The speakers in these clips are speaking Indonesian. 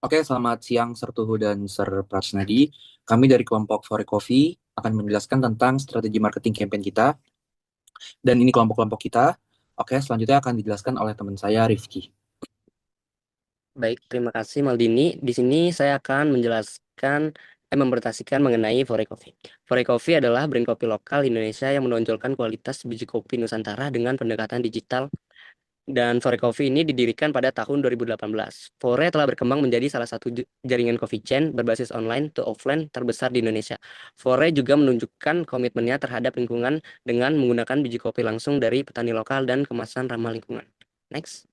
Oke, selamat siang Sir Tuhu dan Sir Prasnadi. Kami dari kelompok Fore Coffee akan menjelaskan tentang strategi marketing campaign kita. Dan ini kelompok-kelompok kita. Oke, selanjutnya akan dijelaskan oleh teman saya, Rifki. Baik, terima kasih Maldini. Di sini saya akan mempresentasikan mengenai Fore Coffee. Fore Coffee adalah brand kopi lokal Indonesia yang menonjolkan kualitas biji kopi Nusantara dengan pendekatan digital. Dan Fore Coffee ini didirikan pada tahun 2018. Fore telah berkembang menjadi salah satu jaringan coffee chain berbasis online to offline terbesar di Indonesia. Fore juga menunjukkan komitmennya terhadap lingkungan dengan menggunakan biji kopi langsung dari petani lokal dan kemasan ramah lingkungan. Next.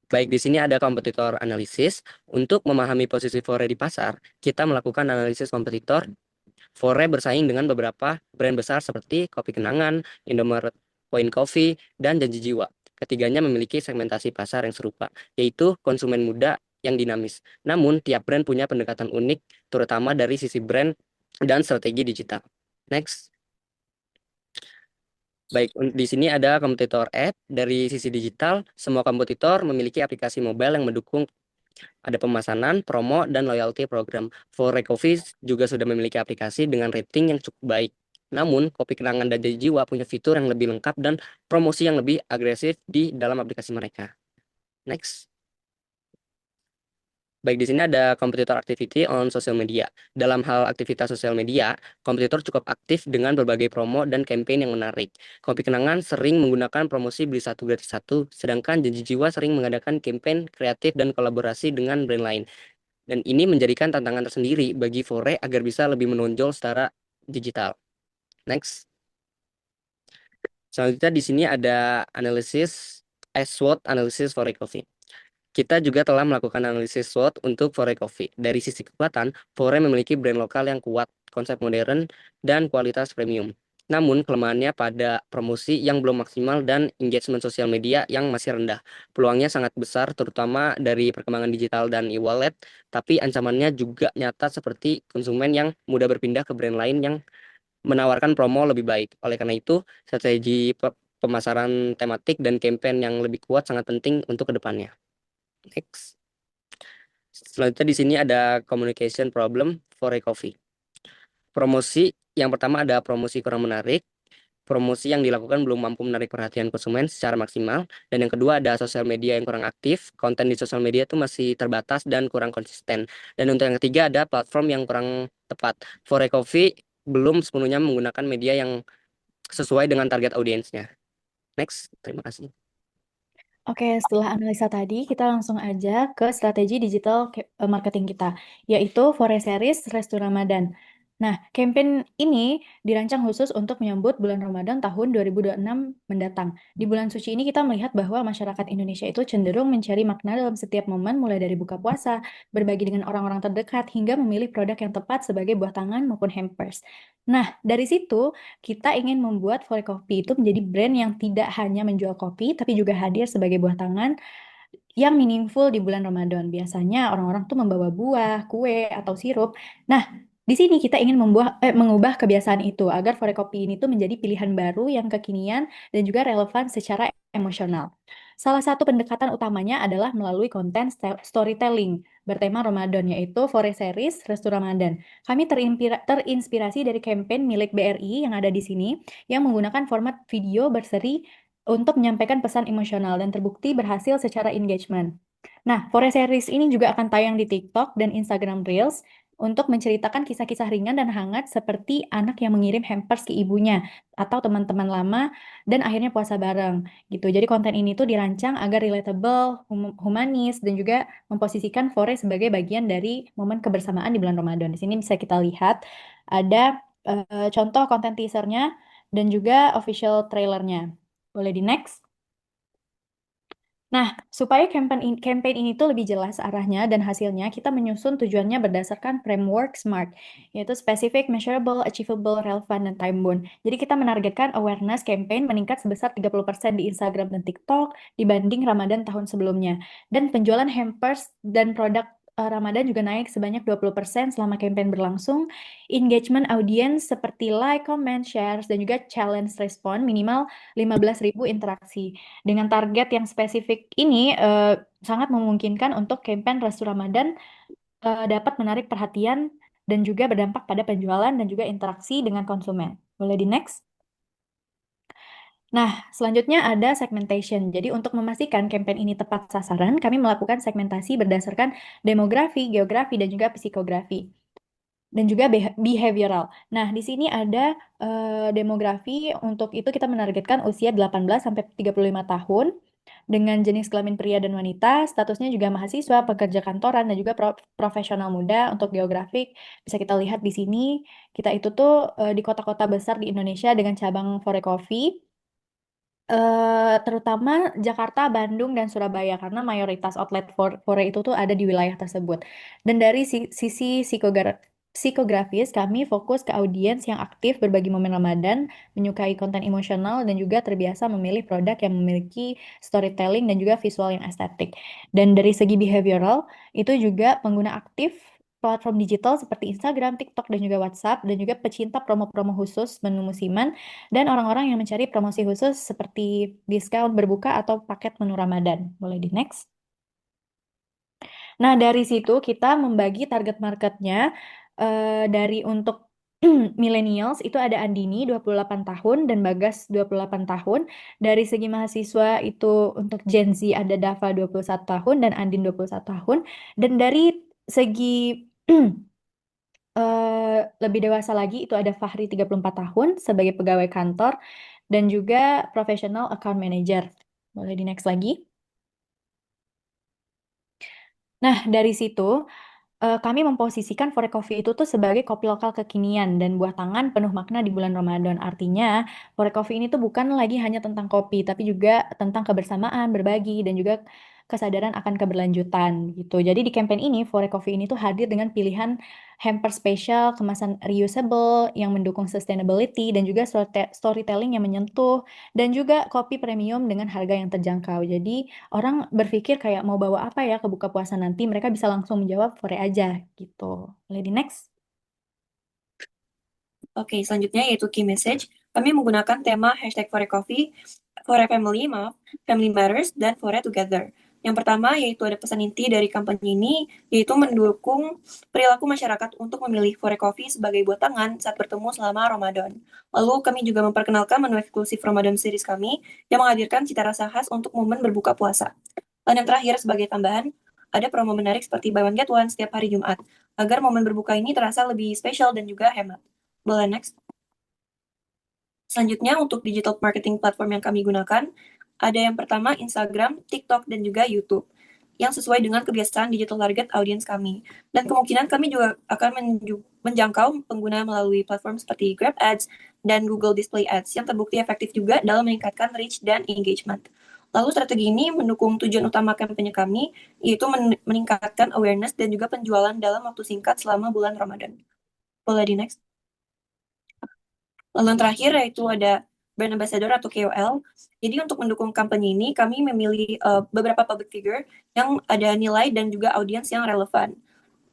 Baik, di sini ada kompetitor analisis. Untuk memahami posisi Fore di pasar, kita melakukan analisis kompetitor. Fore bersaing dengan beberapa brand besar seperti Kopi Kenangan, Indomaret Point Coffee, dan Janji Jiwa. Ketiganya memiliki segmentasi pasar yang serupa, yaitu konsumen muda yang dinamis. Namun, tiap brand punya pendekatan unik, terutama dari sisi brand dan strategi digital. Next. Baik, di sini ada kompetitor app. Dari sisi digital, semua kompetitor memiliki aplikasi mobile yang mendukung ada pemesanan, promo, dan loyalty program. Fore Coffee juga sudah memiliki aplikasi dengan rating yang cukup baik. Namun, Kopi Kenangan dan Janji Jiwa punya fitur yang lebih lengkap dan promosi yang lebih agresif di dalam aplikasi mereka. Next. Baik, di sini ada competitor activity on social media. Dalam hal aktivitas sosial media, kompetitor cukup aktif dengan berbagai promo dan campaign yang menarik. Kopi Kenangan sering menggunakan promosi beli satu gratis satu, sedangkan Janji Jiwa sering mengadakan campaign kreatif dan kolaborasi dengan brand lain. Dan ini menjadikan tantangan tersendiri bagi Fore agar bisa lebih menonjol secara digital. Next. Selanjutnya di sini ada analisis SWOT analisis Fore Coffee. Kita juga telah melakukan analisis SWOT untuk Fore Coffee. Dari sisi kekuatan, Fore memiliki brand lokal yang kuat, konsep modern, dan kualitas premium. Namun, kelemahannya pada promosi yang belum maksimal dan engagement sosial media yang masih rendah. Peluangnya sangat besar, terutama dari perkembangan digital dan e-wallet, tapi ancamannya juga nyata seperti konsumen yang mudah berpindah ke brand lain yang menawarkan promo lebih baik. Oleh karena itu, strategi pemasaran tematik dan campaign yang lebih kuat sangat penting untuk kedepannya. Next. Selanjutnya di sini ada communication problem for a coffee. Promosi yang pertama ada promosi kurang menarik, promosi yang dilakukan belum mampu menarik perhatian konsumen secara maksimal, dan yang kedua ada sosial media yang kurang aktif, konten di sosial media itu masih terbatas dan kurang konsisten. Dan untuk yang ketiga ada platform yang kurang tepat. For a coffee belum sepenuhnya menggunakan media yang sesuai dengan target audiensnya. Next, terima kasih. Oke, setelah analisa tadi, kita langsung aja ke strategi digital marketing kita, yaitu Fore Series Restu Ramadan. Nah, campaign ini dirancang khusus untuk menyambut bulan Ramadan tahun 2026 mendatang. Di bulan suci ini kita melihat bahwa masyarakat Indonesia itu cenderung mencari makna dalam setiap momen, mulai dari buka puasa, berbagi dengan orang-orang terdekat, hingga memilih produk yang tepat sebagai buah tangan maupun hampers. Nah, dari situ kita ingin membuat Fore Coffee itu menjadi brand yang tidak hanya menjual kopi, tapi juga hadir sebagai buah tangan yang meaningful di bulan Ramadan. Biasanya orang-orang tuh membawa buah, kue, atau sirup. Nah, di sini kita ingin mengubah kebiasaan itu agar Fore Coffee ini tuh menjadi pilihan baru yang kekinian dan juga relevan secara emosional. Salah satu pendekatan utamanya adalah melalui konten storytelling bertema Ramadan, yaitu Fore Series Restu Ramadan. Kami terinspirasi dari campaign milik BRI yang ada di sini, yang menggunakan format video berseri untuk menyampaikan pesan emosional dan terbukti berhasil secara engagement. Nah, Fore Series ini juga akan tayang di TikTok dan Instagram Reels untuk menceritakan kisah-kisah ringan dan hangat seperti anak yang mengirim hampers ke ibunya atau teman-teman lama dan akhirnya puasa bareng gitu. Jadi konten ini tuh dirancang agar relatable, humanis, dan juga memposisikan Fore sebagai bagian dari momen kebersamaan di bulan Ramadan. Di sini bisa kita lihat ada contoh konten teasernya dan juga official trailernya. Boleh di next. Nah, supaya campaign ini tuh lebih jelas arahnya dan hasilnya, kita menyusun tujuannya berdasarkan framework SMART, yaitu specific, measurable, achievable, relevant, dan time bound. Jadi kita menargetkan awareness campaign meningkat sebesar 30% di Instagram dan TikTok dibanding Ramadan tahun sebelumnya. Dan penjualan hampers dan produk Ramadan juga naik sebanyak 20% selama campaign berlangsung. Engagement audience seperti like, comment, shares, dan juga challenge respon minimal 15.000 interaksi. Dengan target yang spesifik ini sangat memungkinkan untuk campaign Restu Ramadan dapat menarik perhatian dan juga berdampak pada penjualan dan juga interaksi dengan konsumen. Boleh di next? Nah, selanjutnya ada segmentation. Jadi untuk memastikan campaign ini tepat sasaran, kami melakukan segmentasi berdasarkan demografi, geografi, dan juga psikografi. Dan juga behavioral. Nah, di sini ada demografi. Untuk itu kita menargetkan usia 18 sampai 35 tahun dengan jenis kelamin pria dan wanita, statusnya juga mahasiswa, pekerja kantoran, dan juga profesional muda. Untuk geografik, bisa kita lihat di sini, kita itu tuh di kota-kota besar di Indonesia dengan cabang Forecoffee, terutama Jakarta, Bandung, dan Surabaya karena mayoritas outlet Fore itu tuh ada di wilayah tersebut. Dan dari sisi psikografis, kami fokus ke audiens yang aktif berbagi momen Ramadan, menyukai konten emosional, dan juga terbiasa memilih produk yang memiliki storytelling dan juga visual yang estetik. Dan dari segi behavioral, itu juga pengguna aktif platform digital seperti Instagram, TikTok, dan juga WhatsApp, dan juga pecinta promo-promo khusus menu musiman, dan orang-orang yang mencari promosi khusus seperti diskon berbuka atau paket menu Ramadan. Boleh di next. Nah, dari situ kita membagi target marketnya dari untuk millennials itu ada Andini 28 tahun dan Bagas 28 tahun. Dari segi mahasiswa itu untuk Gen Z ada Dava 21 tahun dan Andin 21 tahun. Dan dari segi lebih dewasa lagi itu ada Fahri 34 tahun sebagai pegawai kantor dan juga professional account manager. Boleh di next lagi. Nah, dari situ kami memposisikan Fore Coffee itu tuh sebagai kopi lokal kekinian dan buah tangan penuh makna di bulan Ramadan. Artinya, Fore Coffee ini tuh bukan lagi hanya tentang kopi, tapi juga tentang kebersamaan, berbagi, dan juga kesadaran akan keberlanjutan gitu. Jadi di campaign ini, Fore Coffee ini tuh hadir dengan pilihan hamper spesial, kemasan reusable yang mendukung sustainability, dan juga storytelling yang menyentuh, dan juga kopi premium dengan harga yang terjangkau. Jadi orang berpikir kayak mau bawa apa ya ke buka puasa nanti, mereka bisa langsung menjawab Fore aja gitu. Boleh di next? Oke, selanjutnya yaitu key message. Kami menggunakan tema hashtag Fore Coffee, Fore Family, Family Matters, dan Fore Together. Yang pertama yaitu ada pesan inti dari kampanye ini, yaitu mendukung perilaku masyarakat untuk memilih Fore Coffee sebagai buah tangan saat bertemu selama Ramadan. Lalu kami juga memperkenalkan menu eksklusif Ramadan series kami yang menghadirkan cita rasa khas untuk momen berbuka puasa. Dan yang terakhir sebagai tambahan, ada promo menarik seperti buy one get one setiap hari Jumat, agar momen berbuka ini terasa lebih spesial dan juga hemat. Boleh next. Selanjutnya untuk digital marketing platform yang kami gunakan, ada yang pertama Instagram, TikTok, dan juga YouTube yang sesuai dengan kebiasaan digital target audience kami. Dan kemungkinan kami juga akan menjangkau pengguna melalui platform seperti Grab Ads dan Google Display Ads yang terbukti efektif juga dalam meningkatkan reach dan engagement. Lalu strategi ini mendukung tujuan utama kampanye kami, yaitu meningkatkan awareness dan juga penjualan dalam waktu singkat selama bulan Ramadan. Boleh di next. Lalu yang terakhir yaitu ada brand ambassador atau KOL. Jadi untuk mendukung kampanye ini, kami memilih beberapa public figure yang ada nilai dan juga audiens yang relevan.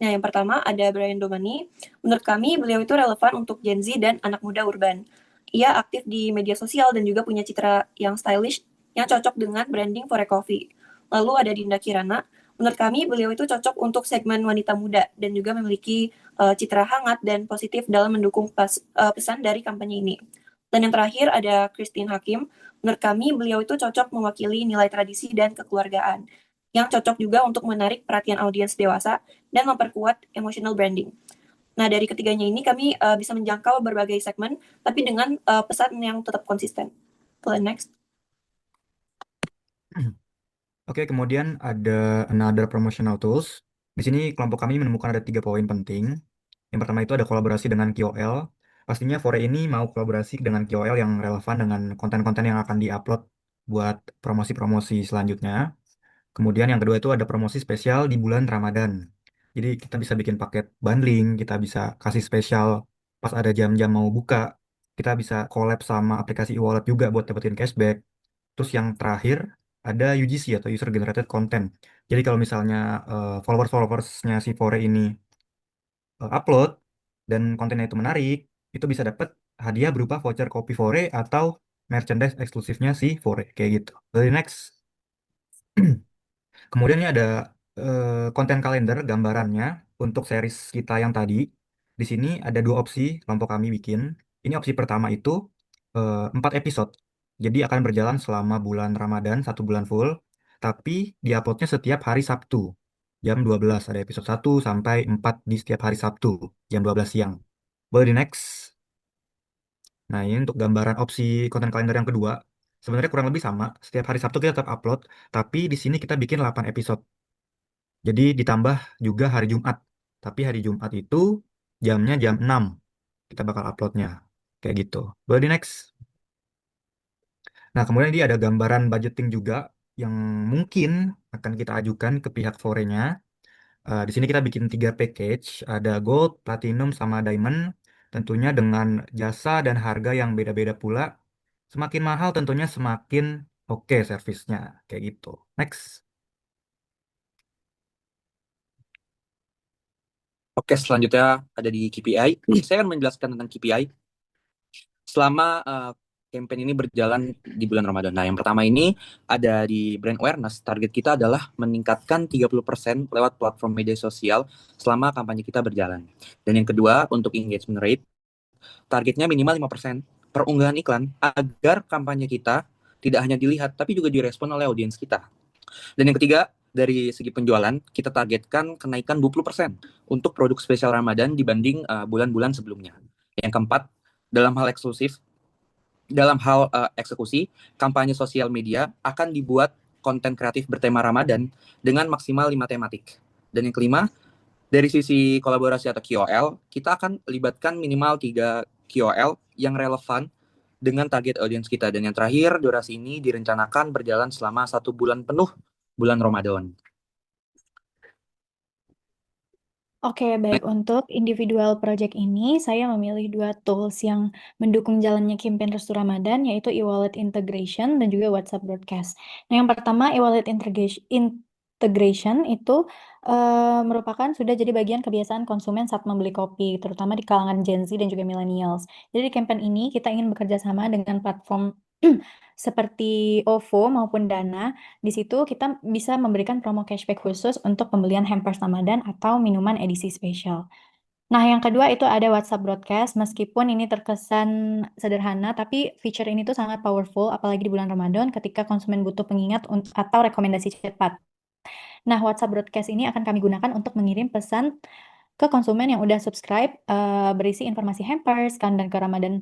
Nah, yang pertama ada Brian Domani. Menurut kami, beliau itu relevan untuk Gen Z dan anak muda urban. Ia aktif di media sosial dan juga punya citra yang stylish, yang cocok dengan branding Fore Coffee. Lalu ada Dinda Kirana. Menurut kami, beliau itu cocok untuk segmen wanita muda dan juga memiliki citra hangat dan positif dalam mendukung pesan dari kampanye ini. Dan yang terakhir ada Christine Hakim. Menurut kami, beliau itu cocok mewakili nilai tradisi dan kekeluargaan, yang cocok juga untuk menarik perhatian audiens dewasa dan memperkuat emotional branding. Nah, dari ketiganya ini kami bisa menjangkau berbagai segmen, tapi dengan pesan yang tetap konsisten. Boleh next. Oke, kemudian ada another promotional tools. Di sini kelompok kami menemukan ada 3 poin penting. Yang pertama itu ada kolaborasi dengan KOL. Pastinya Fore ini mau kolaborasi dengan KOL yang relevan dengan konten-konten yang akan diupload buat promosi-promosi selanjutnya. Kemudian yang kedua itu ada promosi spesial di bulan Ramadan. Jadi kita bisa bikin paket bundling, kita bisa kasih spesial pas ada jam-jam mau buka. Kita bisa collab sama aplikasi e-wallet juga buat dapetin cashback. Terus yang terakhir ada UGC atau User Generated Content. Jadi kalau misalnya followers-followersnya si Fore ini upload dan kontennya itu menarik, itu bisa dapat hadiah berupa voucher kopi Fore atau merchandise eksklusifnya si Fore kayak gitu. Dari next. Kemudian ini ada konten kalender gambarannya untuk series kita yang tadi. Di sini ada dua opsi kelompok kami bikin. Ini opsi pertama itu 4 episode. Jadi akan berjalan selama bulan Ramadan, 1 bulan full. Tapi diuploadnya setiap hari Sabtu. Jam 12 ada episode 1 sampai 4 di setiap hari Sabtu. Jam 12 siang. Boleh di next. Nah ini untuk gambaran opsi konten kalender yang kedua. Sebenarnya kurang lebih sama. Setiap hari Sabtu kita tetap upload. Tapi di sini kita bikin 8 episode. Jadi ditambah juga hari Jumat. Tapi hari Jumat itu jamnya jam 6. Kita bakal uploadnya. Kayak gitu. Boleh di next. Nah, kemudian dia ada gambaran budgeting juga yang mungkin akan kita ajukan ke pihak Forenya. Di sini kita bikin 3 package. Ada Gold, Platinum, sama Diamond. Tentunya dengan jasa dan harga yang beda-beda pula. Semakin mahal tentunya semakin oke servisnya. Kayak gitu. Next. Oke, selanjutnya ada di KPI. Saya akan menjelaskan tentang KPI selama campaign ini berjalan di bulan Ramadan. Nah, yang pertama ini ada di brand awareness. Target kita adalah meningkatkan 30% lewat platform media sosial selama kampanye kita berjalan. Dan yang kedua, untuk engagement rate, targetnya minimal 5% per unggahan iklan agar kampanye kita tidak hanya dilihat tapi juga direspon oleh audiens kita. Dan yang ketiga, dari segi penjualan, kita targetkan kenaikan 20% untuk produk spesial Ramadan dibanding bulan-bulan sebelumnya. Yang keempat, dalam hal eksklusif, dalam hal eksekusi, kampanye sosial media akan dibuat konten kreatif bertema Ramadan dengan maksimal 5 tematik. Dan yang kelima, dari sisi kolaborasi atau KOL, kita akan libatkan minimal 3 KOL yang relevan dengan target audiens kita. Dan yang terakhir, durasi ini direncanakan berjalan selama 1 bulan penuh bulan Ramadan. Oke, baik. Untuk individual project ini, saya memilih 2 tools yang mendukung jalannya campaign Restu Ramadan, yaitu e-wallet integration dan juga WhatsApp broadcast. Nah, yang pertama, e-wallet integration itu merupakan sudah jadi bagian kebiasaan konsumen saat membeli kopi, terutama di kalangan Gen Z dan juga millennials. Jadi di campaign ini kita ingin bekerja sama dengan platform seperti OVO maupun Dana. Di situ kita bisa memberikan promo cashback khusus untuk pembelian hampers Ramadan atau minuman edisi spesial. Nah, yang kedua itu ada WhatsApp Broadcast. Meskipun ini terkesan sederhana, tapi feature ini tuh sangat powerful, apalagi di bulan Ramadan ketika konsumen butuh pengingat atau rekomendasi cepat. Nah, WhatsApp Broadcast ini akan kami gunakan untuk mengirim pesan ke konsumen yang udah subscribe, berisi informasi hampers, countdown ke Ramadan,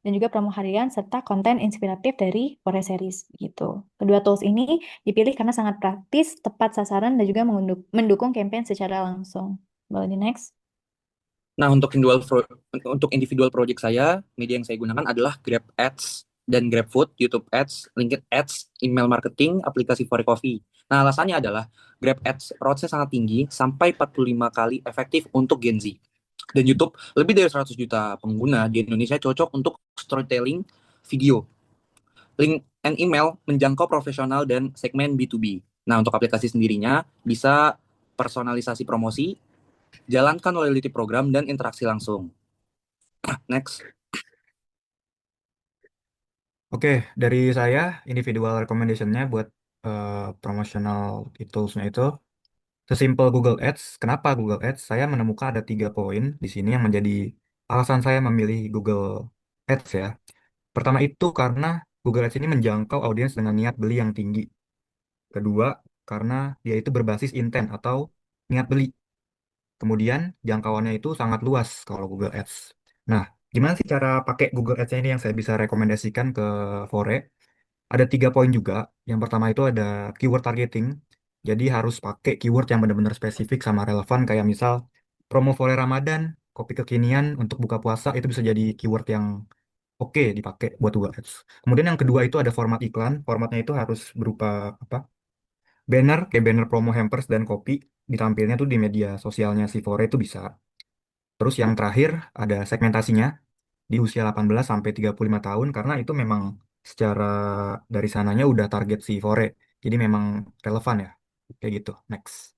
dan juga promo harian serta konten inspiratif dari Fore Series gitu. Kedua tools ini dipilih karena sangat praktis, tepat sasaran, dan juga mendukung campaign secara langsung. Boleh di next? Nah, untuk individual project saya, media yang saya gunakan adalah Grab Ads dan GrabFood, YouTube Ads, LinkedIn Ads, email marketing, aplikasi Fore Coffee. Nah, alasannya adalah Grab Ads ROAS-nya sangat tinggi, sampai 45 kali efektif untuk Gen Z. Dan YouTube, lebih dari 100 juta pengguna di Indonesia cocok untuk storytelling video. Link and email menjangkau profesional dan segmen B2B. Nah, untuk aplikasi sendirinya, bisa personalisasi promosi, jalankan loyalty program, dan interaksi langsung. Next. Oke, dari saya individual recommendation-nya buat promotional tools-nya itu sesimpel Google Ads. Kenapa Google Ads? Saya menemukan ada 3 poin di sini yang menjadi alasan saya memilih Google Ads ya. Pertama itu karena Google Ads ini menjangkau audiens dengan niat beli yang tinggi. Kedua, karena dia itu berbasis intent atau niat beli. Kemudian jangkauannya itu sangat luas kalau Google Ads. Nah, gimana sih cara pakai Google Ads ini yang saya bisa rekomendasikan ke Fore? Ada 3 poin juga. Yang pertama itu ada keyword targeting. Jadi harus pakai keyword yang benar-benar spesifik sama relevan kayak misal promo Fore Ramadan, kopi kekinian untuk buka puasa itu bisa jadi keyword yang oke dipakai buat Google Ads. Kemudian yang kedua itu ada format iklan. Formatnya itu harus berupa apa? Banner, kayak banner promo hampers dan kopi ditampilnya tuh di media sosialnya si Fore itu bisa. Terus yang terakhir ada segmentasinya di usia 18 sampai 35 tahun karena itu memang secara dari sananya udah target si Fore. Jadi memang relevan ya. Kayak gitu. Next.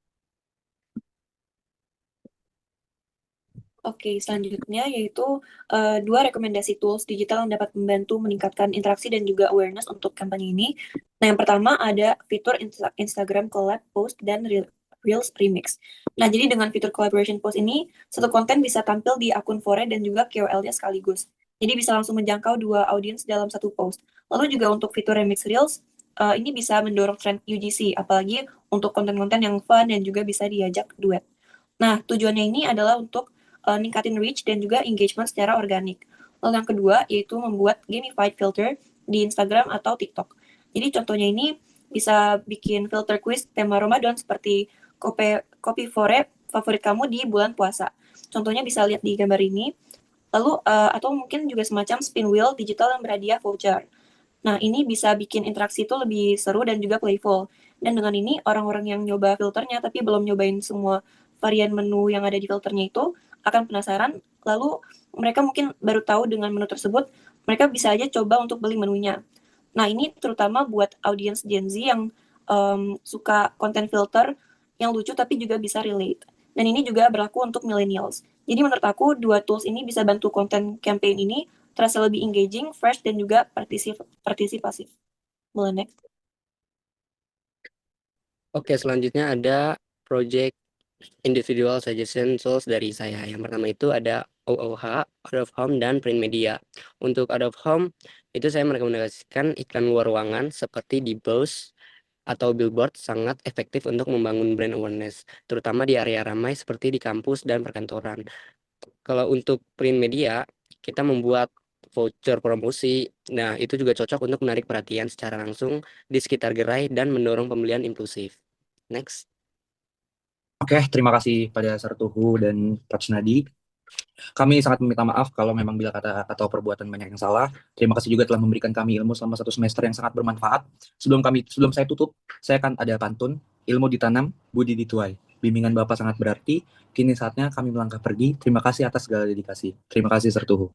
Oke, selanjutnya yaitu dua rekomendasi tools digital yang dapat membantu meningkatkan interaksi dan juga awareness untuk kampanye ini. Nah, yang pertama ada fitur Instagram Collab Post dan Reels Remix. Nah, jadi dengan fitur collaboration post ini, satu konten bisa tampil di akun Fore dan juga KOL-nya sekaligus. Jadi bisa langsung menjangkau dua audiens dalam satu post. Lalu juga untuk fitur Remix Reels, ini bisa mendorong tren UGC, apalagi untuk konten-konten yang fun dan juga bisa diajak duet. Nah, tujuannya ini adalah untuk ningkatin reach dan juga engagement secara organik. Lalu yang kedua yaitu membuat gamified filter di Instagram atau TikTok. Jadi contohnya ini bisa bikin filter quiz tema Ramadan seperti kopi fore favorit kamu di bulan puasa. Contohnya bisa lihat di gambar ini. Lalu atau mungkin juga semacam spin wheel digital yang berhadiah voucher. Nah, ini bisa bikin interaksi itu lebih seru dan juga playful. Dan dengan ini, orang-orang yang nyoba filternya tapi belum nyobain semua varian menu yang ada di filternya itu akan penasaran, lalu mereka mungkin baru tahu dengan menu tersebut, mereka bisa aja coba untuk beli menunya. Nah, ini terutama buat audiens Gen Z yang suka konten filter yang lucu tapi juga bisa relate. Dan ini juga berlaku untuk millennials. Jadi menurut aku, dua tools ini bisa bantu konten campaign ini terasa lebih engaging, fresh, dan juga partisipasif. Boleh next. Oke, selanjutnya ada project individual suggestion tools dari saya. Yang pertama itu ada OOH, out of home, dan print media. Untuk out of home, itu saya merekomendasikan iklan luar ruangan seperti di Bose atau billboard sangat efektif untuk membangun brand awareness, terutama di area ramai seperti di kampus dan perkantoran. Kalau untuk print media, kita membuat voucher promosi. Nah, itu juga cocok untuk menarik perhatian secara langsung di sekitar gerai dan mendorong pembelian impulsif. Next. Oke, terima kasih pada Sartuhu dan Prachnadi. Kami sangat meminta maaf kalau memang bila kata atau perbuatan banyak yang salah. Terima kasih juga telah memberikan kami ilmu selama 1 semester yang sangat bermanfaat. Sebelum saya tutup, saya akan ada pantun, ilmu ditanam, budi dituai. Bimbingan Bapak sangat berarti. Kini saatnya kami melangkah pergi. Terima kasih atas segala dedikasi. Terima kasih Sartuhu.